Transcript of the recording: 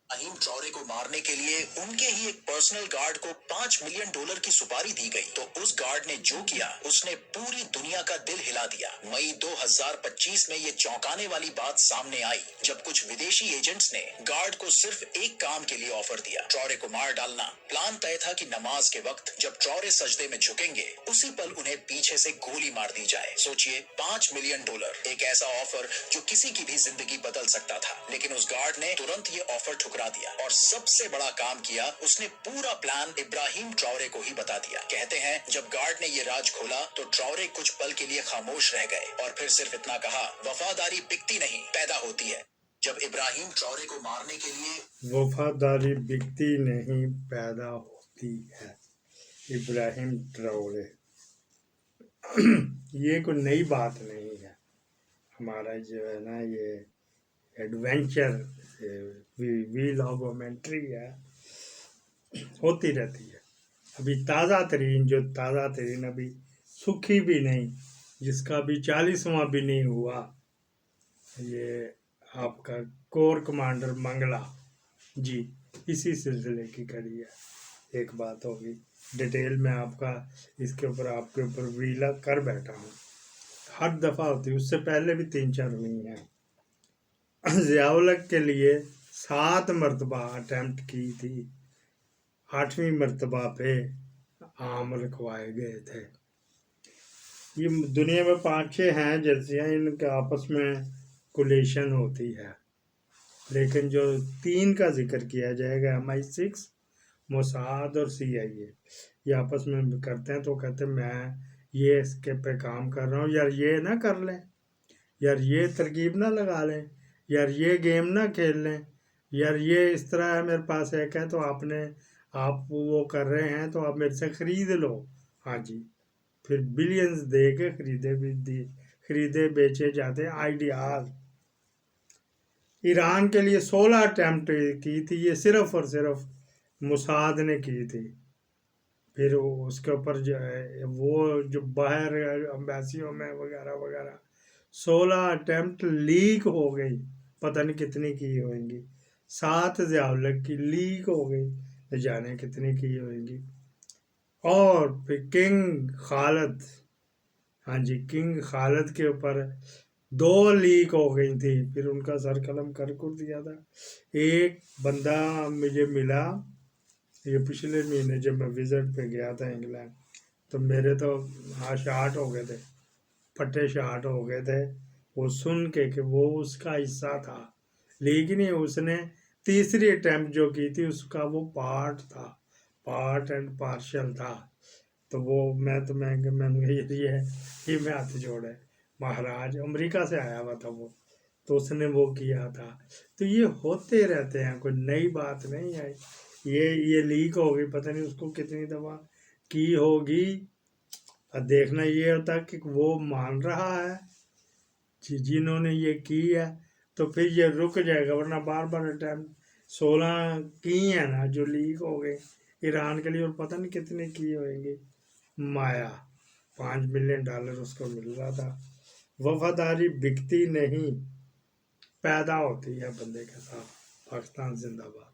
अहीम ट्रॉरे को मारने के लिए उनके ही एक पर्सनल गार्ड को $5 मिलियन की सुपारी दी गई, तो उस गार्ड ने जो किया उसने पूरी दुनिया का दिल हिला दिया। मई 2025 में ये चौंकाने वाली बात सामने आई जब कुछ विदेशी एजेंट्स ने गार्ड को सिर्फ एक काम के लिए ऑफर दिया, ट्रॉरे को मार डालना। प्लान तय था कि नमाज के वक्त जब ट्रॉरे सजदे में झुकेंगे उसी पल उन्हें पीछे से गोली मार दी जाए। सोचिए, $5 मिलियन, एक ऐसा ऑफर जो किसी की भी जिंदगी बदल सकता था। लेकिन उस गार्ड ने तुरंत ये ऑफर ठुकरा दिया और सबसे बड़ा काम किया, उसने पूरा प्लान इब्राहिम ट्रॉरे को ही बता दिया। कहते हैं जब गार्ड ने ये राज खोला तो ट्रॉरे कुछ पल के लिए खामोश रह गए और फिर सिर्फ इतना कहा, वफादारी बिकती नहीं पैदा होती है। जब इब्राहिम ट्रॉरे को मारने के लिए वफादारी बिकती नहीं पैदा होती है, इब्राहिम ट्रॉरे। ये कोई नई बात नहीं है। हमारा जो है ना ये एडवेंचर व्हील ऑफ मोमेंट्री है, होती रहती है। अभी ताज़ा तरीन अभी सूखी भी नहीं, जिसका भी 40वां भी नहीं हुआ, ये आपका कोर कमांडर मंगला जी इसी सिलसिले की कड़ी है। एक बात होगी, डिटेल में आपका इसके ऊपर आपके ऊपर व्हीला कर बैठा हूँ। हर दफ़ा होती है, उससे पहले भी 3-4 हुई हैं। ज़ियाउल के लिए 7 मरतबा अटैम्प्ट की थी, 8वीं मरतबा पे आम रखवाए गए थे। ये दुनिया में 5-6 हैं जैसे हैं, इनके आपस में कोलेशन होती है, लेकिन जो 3 का जिक्र किया जाएगा, MI6, मोसाद और CIA, ये आपस में करते हैं। तो कहते हैं मैं ये इसके पे काम कर रहा हूँ, यार ये ना कर लें, यार ये तरकीब ना लगा लें, यार ये गेम ना खेल लें, यार ये इस तरह है, मेरे पास एक है तो आप वो कर रहे हैं तो आप मेरे से ख़रीद लो। हाँ जी, फिर बिलियंस दे के खरीदे बेचे जाते आइडियाज। ईरान के लिए 16 अटैम्प्ट की थी, ये सिर्फ और सिर्फ मोसाद ने की थी। फिर उसके ऊपर जो है वो जो बाहर अम्बेसियों में वगैरह वगैरह 16 अटैम्प्ट लीक हो गई, पता नहीं कितनी की होंगी। 7 ज़ियाउल की लीक हो गई, न जाने कितनी की होंगी। और फिर किंग खालिद, हाँ जी, किंग खालिद के ऊपर 2 लीक हो गई थी, फिर उनका सर कलम कर दिया था। एक बंदा मुझे मिला, ये पिछले महीने जब मैं विज़िट पे गया था इंग्लैंड, तो मेरे तो हाँ शार्ट हो गए थे, फटे शार्ट हो गए थे वो सुन के कि वो उसका हिस्सा था। लेकिन ये उसने तीसरी अटैम्प्ट जो की थी उसका वो पार्ट था, पार्ट एंड पार्शल था। तो वो मैंने ये मैं हाथ जोड़े, महाराज अमेरिका से आया हुआ था वो, तो उसने वो किया था। तो ये होते रहते हैं, कोई नई बात नहीं है। ये लीक हो गई, पता नहीं उसको कितनी दफ़ा की होगी। और देखना ये होता कि वो मान रहा है जिन्होंने ये की है, तो फिर ये रुक जाएगा, वरना बार बार अटैम्प्ट 16 की है ना जो लीक हो गई ईरान के लिए, और पता नहीं कितने की होंगी। माया $5 मिलियन उसको मिल रहा था। वफादारी बिकती नहीं पैदा होती है बंदे के साथ। पाकिस्तान जिंदाबाद।